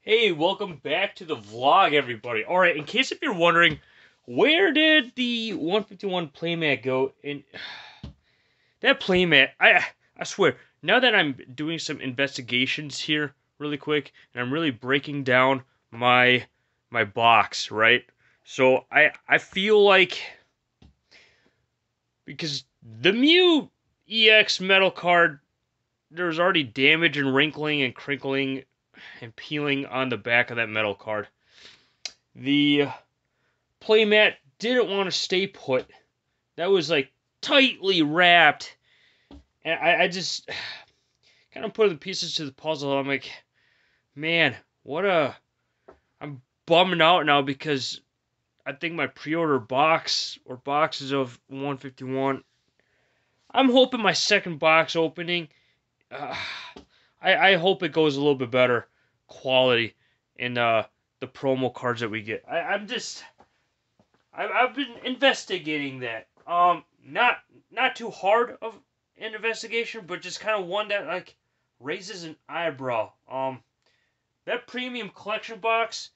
Hey, welcome back to the vlog, everybody. All right, in case if you're wondering, where did the 151 playmat go? And that playmat, I swear, now that I'm doing some investigations here really quick, and I'm really breaking down my box, right? So I feel like because the Mew EX metal card, there's already damage and wrinkling and crinkling and peeling on the back of that metal card. The playmat didn't want to stay put. That was like tightly wrapped. And I just kind of put the pieces to the puzzle. I'm like, man, I'm bumming out now because I think my pre-order box or boxes of 151. I'm hoping my second box opening, uh, I hope it goes a little bit better quality in the promo cards that we get. I've been investigating that. Not too hard of an investigation, but just kind of one that like raises an eyebrow. That premium collection box,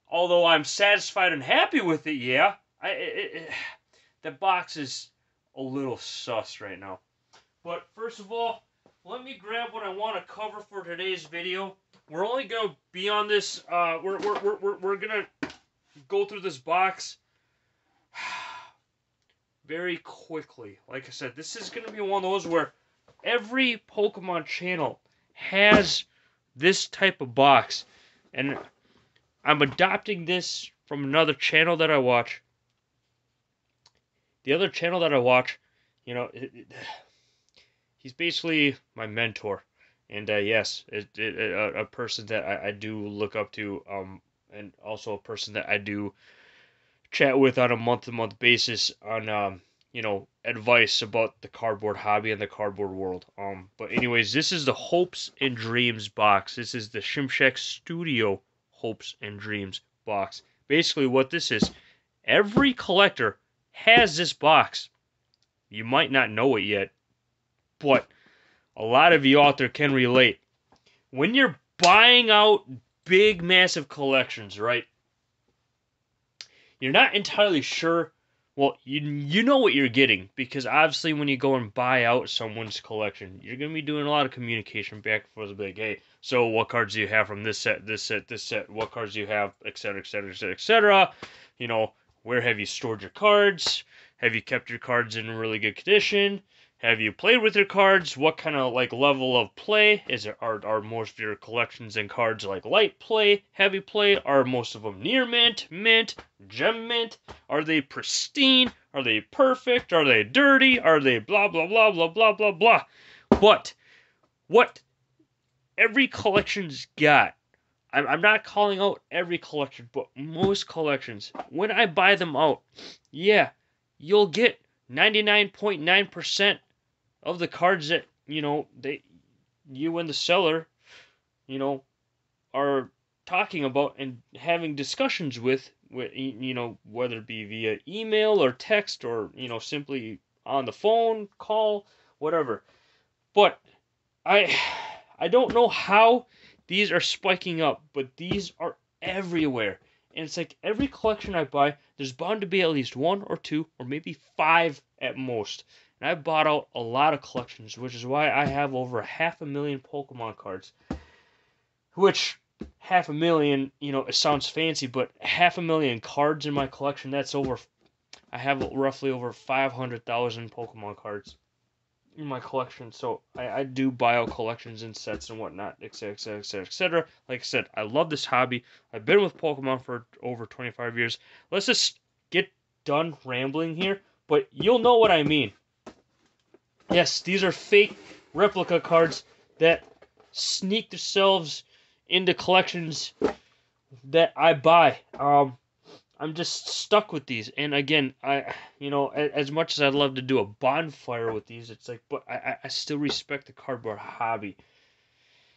although I'm satisfied and happy with it, yeah, the box is a little sus right now. But first of all, let me grab what I want to cover for today's video. We're only gonna be on this. We're gonna go through this box very quickly. Like I said, this is going to be one of those where every Pokemon channel has this type of box. And I'm adopting this from another channel that I watch. The other channel that I watch, he's basically my mentor. And yes, a person that I do look up to, and also a person that I do chat with on a month-to-month basis on advice about the cardboard hobby and the cardboard world. But anyways, this is the Hopes and Dreams box. This is the Shim Studio Hopes and Dreams box. Basically, what this is, every collector has this box. You might not know it yet, but a lot of you out there can relate. When you're buying out big, massive collections, right? You're not entirely sure. Well, you know what you're getting because obviously when you go and buy out someone's collection, you're gonna be doing a lot of communication back and forth. Like, hey, so what cards do you have from this set, this set, this set? What cards do you have, etc., etc., etc., etc. Where have you stored your cards? Have you kept your cards in really good condition? Have you played with your cards? What kind of like level of play is it? Are most of your collections and cards like light play, heavy play? Are most of them near mint, mint, gem mint? Are they pristine? Are they perfect? Are they dirty? Are they blah blah blah blah blah blah blah? But what every collection's got, I'm not calling out every collection, but most collections, when I buy them out, yeah, you'll get 99.9% of the cards that you and the seller are talking about and having discussions with whether it be via email or text or simply on the phone call, whatever. But I I don't know how these are spiking up, but these are everywhere. And it's like every collection I buy, there's bound to be at least one or two or maybe five at most. And I bought out a lot of collections, which is why I have over 500,000 Pokemon cards. Which 500,000, it sounds fancy, but 500,000 cards in my collection, I have roughly over 500,000 Pokemon cards in my collection. So I do buy out collections and sets and whatnot, etc., etc., etc., etc. Like I said, I love this hobby. I've been with Pokemon for over 25 years. Let's just get done rambling here, but you'll know what I mean. Yes, these are fake replica cards that sneak themselves into collections that I buy. I'm just stuck with these. And again, as much as I'd love to do a bonfire with these, it's like, but I still respect the cardboard hobby.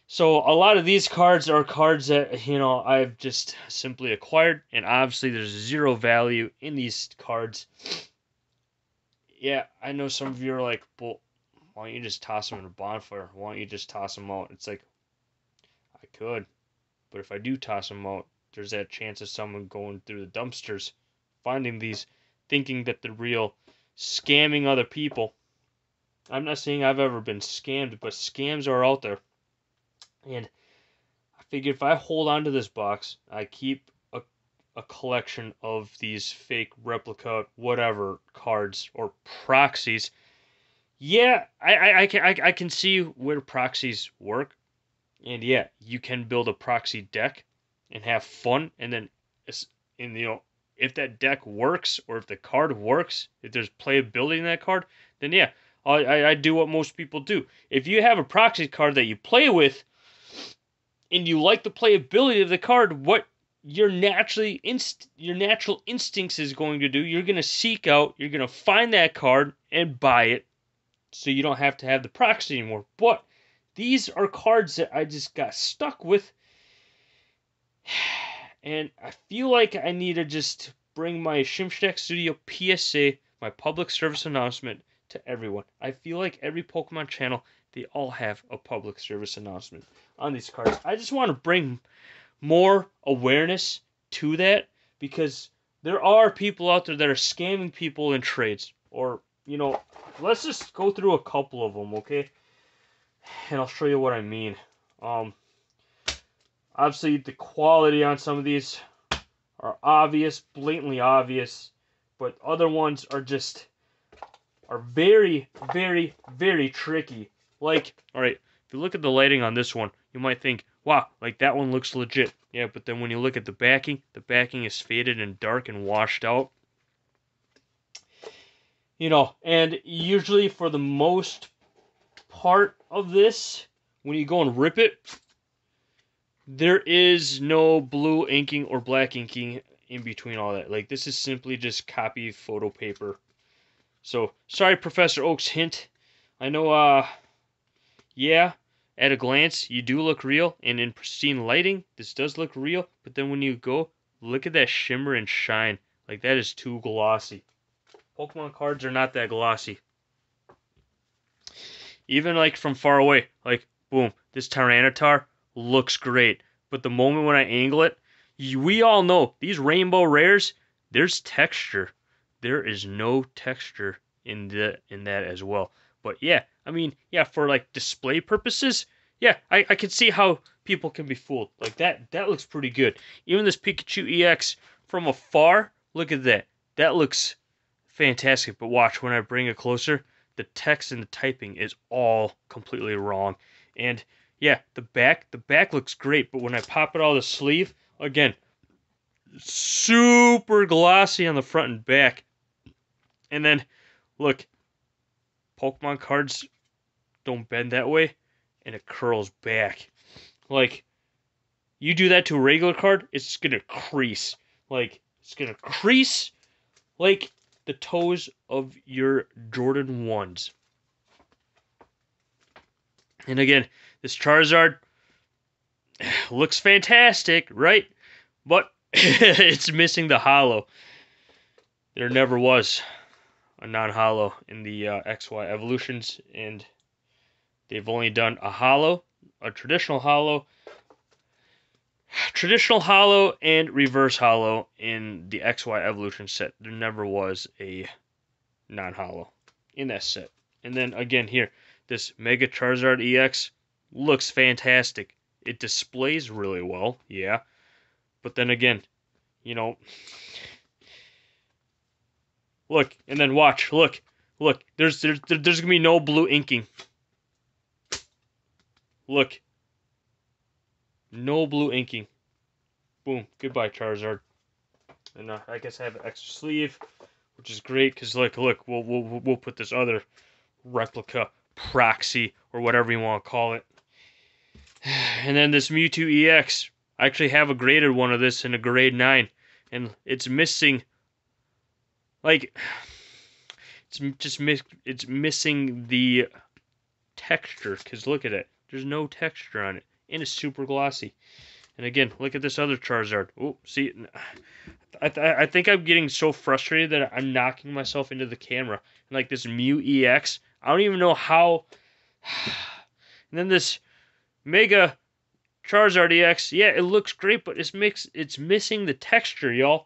So a lot of these cards are cards that, I've just simply acquired. And obviously there's zero value in these cards. Yeah, I know some of you are like, well, why don't you just toss them in a bonfire? Why don't you just toss them out? It's like, I could. But if I do toss them out, there's that chance of someone going through the dumpsters, finding these, thinking that they're real, scamming other people. I'm not saying I've ever been scammed, but scams are out there. And I figure if I hold on to this box, I keep a collection of these fake replica whatever cards or proxies. Yeah, I can see where proxies work. And yeah, you can build a proxy deck and have fun. And then, if that deck works or if the card works, if there's playability in that card, then yeah, I do what most people do. If you have a proxy card that you play with and you like the playability of the card, what your natural instincts is going to do, you're going to seek out, you're going to find that card and buy it so you don't have to have the proxy anymore. But these are cards that I just got stuck with, and I feel like I need to just bring my Shim Studio PSA, my public service announcement, to everyone. I feel like every Pokemon channel, they all have a public service announcement on these cards. I just want to bring more awareness to that, because there are people out there that are scamming people in trades. Or, let's just go through a couple of them, okay? And I'll show you what I mean. Obviously, the quality on some of these are obvious, blatantly obvious, but other ones are very, very, very tricky. Like, alright, if you look at the lighting on this one, you might think, wow, like that one looks legit. Yeah, but then when you look at the backing is faded and dark and washed out. And usually for the most part of this, when you go and rip it, there is no blue inking or black inking in between all that. Like, this is simply just copy photo paper. So, sorry, Professor Oak's hint. I know, yeah, at a glance, you do look real, and in pristine lighting, this does look real, but then when you go, look at that shimmer and shine. Like, that is too glossy. Pokemon cards are not that glossy. Even, like, from far away, like, boom, this Tyranitar looks great. But the moment when I angle it, we all know, these rainbow rares, there's texture. There is no texture in that as well. But yeah, I mean, yeah, for like display purposes, yeah, I can see how people can be fooled. Like that looks pretty good. Even this Pikachu EX from afar, look at that. That looks fantastic. But watch, when I bring it closer, the text and the typing is all completely wrong. And yeah, the back looks great, but when I pop it out of the sleeve, again, super glossy on the front and back. And then, look, Pokemon cards don't bend that way, and it curls back. Like, you do that to a regular card, it's gonna crease. Like, it's gonna crease like the toes of your Jordan 1s. And again, this Charizard looks fantastic, right? But it's missing the holo. There never was a non-holo in the XY evolutions, and they've only done a holo, a traditional holo, and reverse holo in the XY evolution set. There never was a non-holo in that set. And then again here, this Mega Charizard EX looks fantastic. It displays really well, yeah. But then again, look, and then watch, look. There's gonna be no blue inking. Look, no blue inking. Boom, goodbye Charizard. And I guess I have an extra sleeve, which is great because look, we'll put this other replica proxy or whatever you want to call it. And then this Mewtwo EX. I actually have a graded one of this in a grade 9, and it's missing, like, it's missing the texture, because look at it. There's no texture on it, and it's super glossy. And again, look at this other Charizard. Oh, see, I think I'm getting so frustrated that I'm knocking myself into the camera. And like this Mew EX, I don't even know how. And then this Mega Charizard EX, yeah, it looks great, but it's missing the texture, y'all.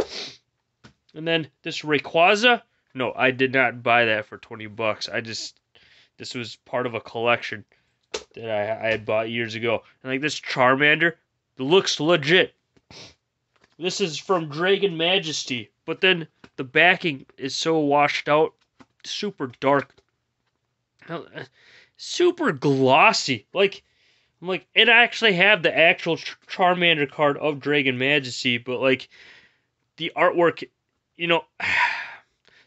And then this Rayquaza, no, I did not buy that for $20. This was part of a collection that I had bought years ago. And like this Charmander, it looks legit. This is from Dragon Majesty, but then the backing is so washed out, super dark, super glossy. I'm like, and I actually have the actual Charmander card of Dragon Majesty, but like the artwork, you know,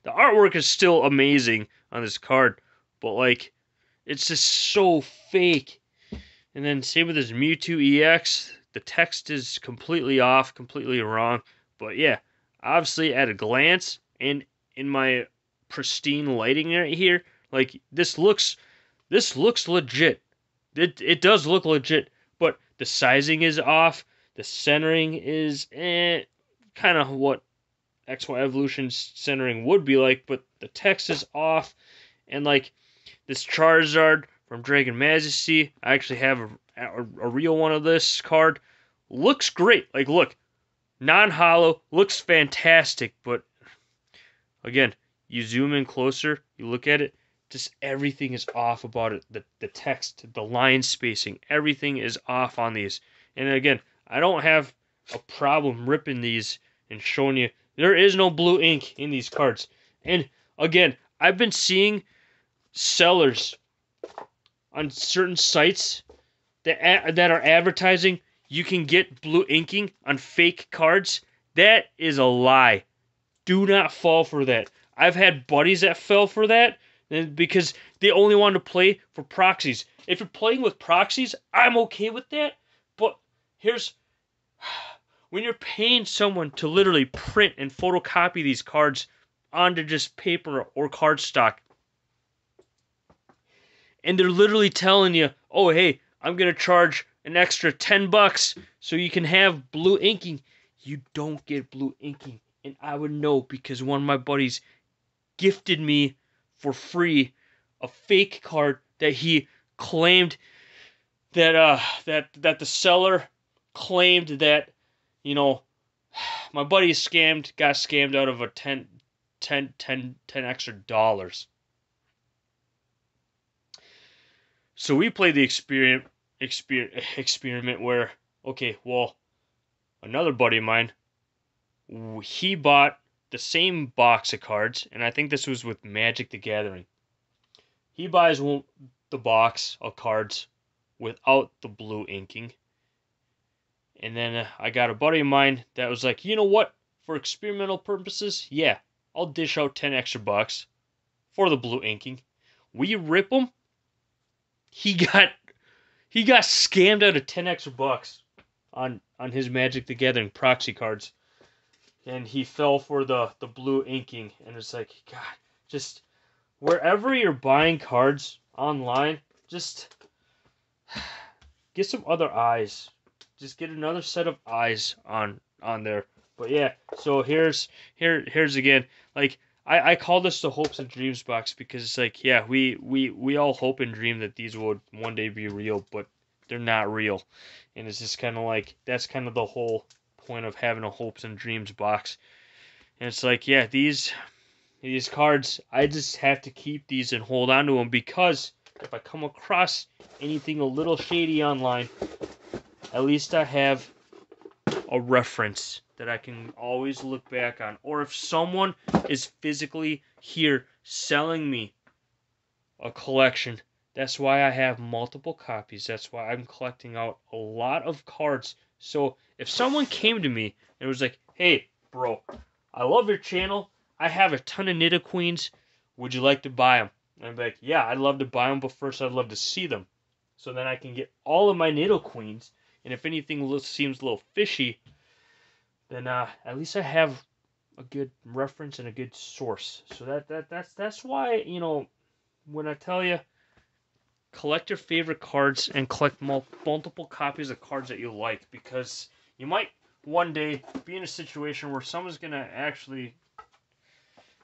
the artwork is still amazing on this card, but like it's just so fake. And then same with this Mewtwo EX, the text is completely off, completely wrong. But yeah, obviously at a glance and in my pristine lighting right here, like this looks legit. It does look legit, but the sizing is off. The centering is kind of what XY Evolution centering would be like, but the text is off. And like this Charizard from Dragon Majesty, I actually have a real one of this card. Looks great. Like, look, non-hollow, looks fantastic, but again, you zoom in closer, you look at it, just everything is off about it. The text, the line spacing, everything is off on these. And again, I don't have a problem ripping these and showing you there is no blue ink in these cards. And again, I've been seeing sellers on certain sites that are advertising you can get blue inking on fake cards. That is a lie. Do not fall for that. I've had buddies that fell for that because they only wanted to play for proxies. If you're playing with proxies, I'm okay with that. But here's when you're paying someone to literally print and photocopy these cards onto just paper or cardstock, and they're literally telling you, oh, hey, I'm going to charge an extra $10 so you can have blue inking. You don't get blue inking. And I would know because one of my buddies gifted me for free a fake card that he claimed that that the seller claimed that, you know, my buddy got scammed out of a 10 extra dollars. So we played the experiment where, okay, well, another buddy of mine, he bought the same box of cards, and I think this was with Magic the Gathering. He buys the box of cards without the blue inking. And then I got a buddy of mine that was like, you know what? For experimental purposes, yeah, I'll dish out 10 extra bucks for the blue inking. We rip him. He got scammed out of 10 extra bucks on his Magic the Gathering proxy cards. And he fell for the blue inking. And it's like, God, just wherever you're buying cards online, just get some other eyes. Just get another set of eyes on there. But yeah, so here's again, like I call this the hopes and dreams box because it's like, yeah, we all hope and dream that these would one day be real, but they're not real. And it's just kind of like, that's kind of the whole point of having a hopes and dreams box. And it's like, yeah, these cards, I just have to keep these and hold on to them because if I come across anything a little shady online, at least I have a reference that I can always look back on. Or if someone is physically here selling me a collection, that's why I have multiple copies. That's why I'm collecting out a lot of cards. So if someone came to me and was like, hey, bro, I love your channel. I have a ton of Nidoqueens. Would you like to buy them? And I'd be like, yeah, I'd love to buy them, but first I'd love to see them. So then I can get all of my Nidoqueens. And if anything seems a little fishy, then at least I have a good reference and a good source. So that's why, you know, when I tell you, collect your favorite cards and collect multiple copies of cards that you like, because you might one day be in a situation where someone's gonna actually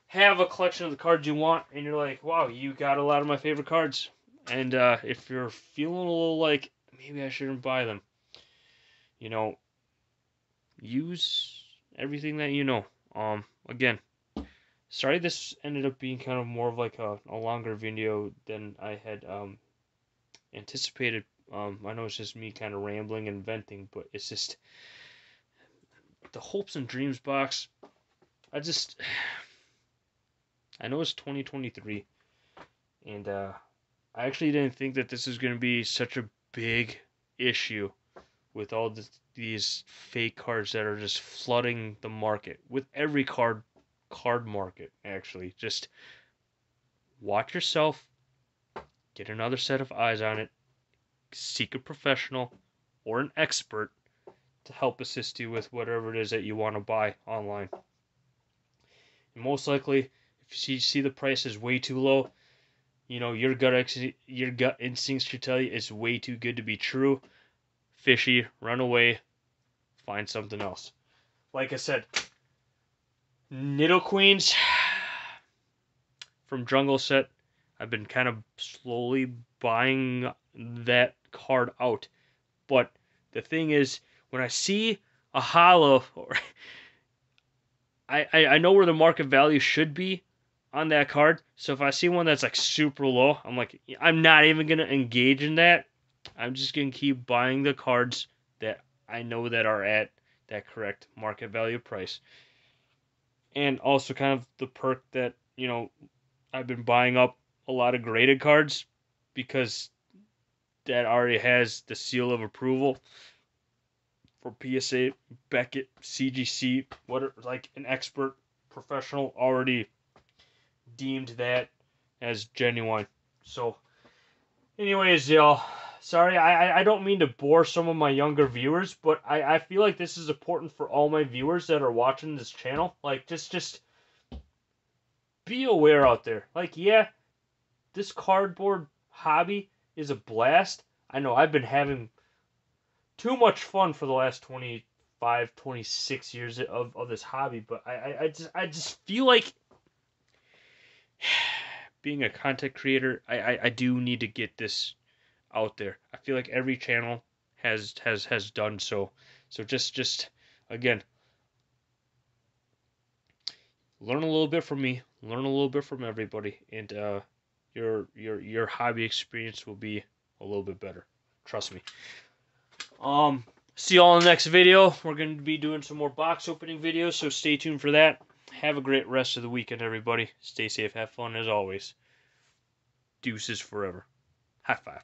have a collection of the cards you want, and you're like, wow, you got a lot of my favorite cards. And if you're feeling a little like maybe I shouldn't buy them, you know, use everything that you know. Again, sorry this ended up being kind of more of like a longer video than I had anticipated. I know it's just me kind of rambling and venting, but it's just the hopes and dreams box. I know it's 2023, and I actually didn't think that this is going to be such a big issue with all these fake cards that are just flooding the market with every card market. Actually, just watch yourself, get another set of eyes on it, seek a professional or an expert to help assist you with whatever it is that you want to buy online. And most likely, if you see the price is way too low, you know your gut instincts should tell you it's way too good to be true. Fishy, run away, find something else. Like I said, Nidoqueens from Jungle Set, I've been kind of slowly buying that card out. But the thing is, when I see a holo, I know where the market value should be on that card. So if I see one that's like super low, I'm like, I'm not even gonna engage in that. I'm just gonna keep buying the cards that I know that are at that correct market value price. And also kind of the perk that, I've been buying up a lot of graded cards because that already has the seal of approval for PSA, Beckett, CGC, like an expert professional already deemed that as genuine. So, anyways, y'all, sorry, I don't mean to bore some of my younger viewers, but I feel like this is important for all my viewers that are watching this channel. Like, just be aware out there. Like, yeah, this cardboard hobby is a blast. I know I've been having too much fun for the last 25, 26 years of this hobby, but I just feel like being a content creator, I do need to get this out there. I feel like every channel has done so. So just again, learn a little bit from me, learn a little bit from everybody, and your hobby experience will be a little bit better. Trust me. See y'all in the next video. We're going to be doing some more box opening videos, so stay tuned for that. Have a great rest of the weekend, everybody. Stay safe, have fun as always. Deuces forever. High five.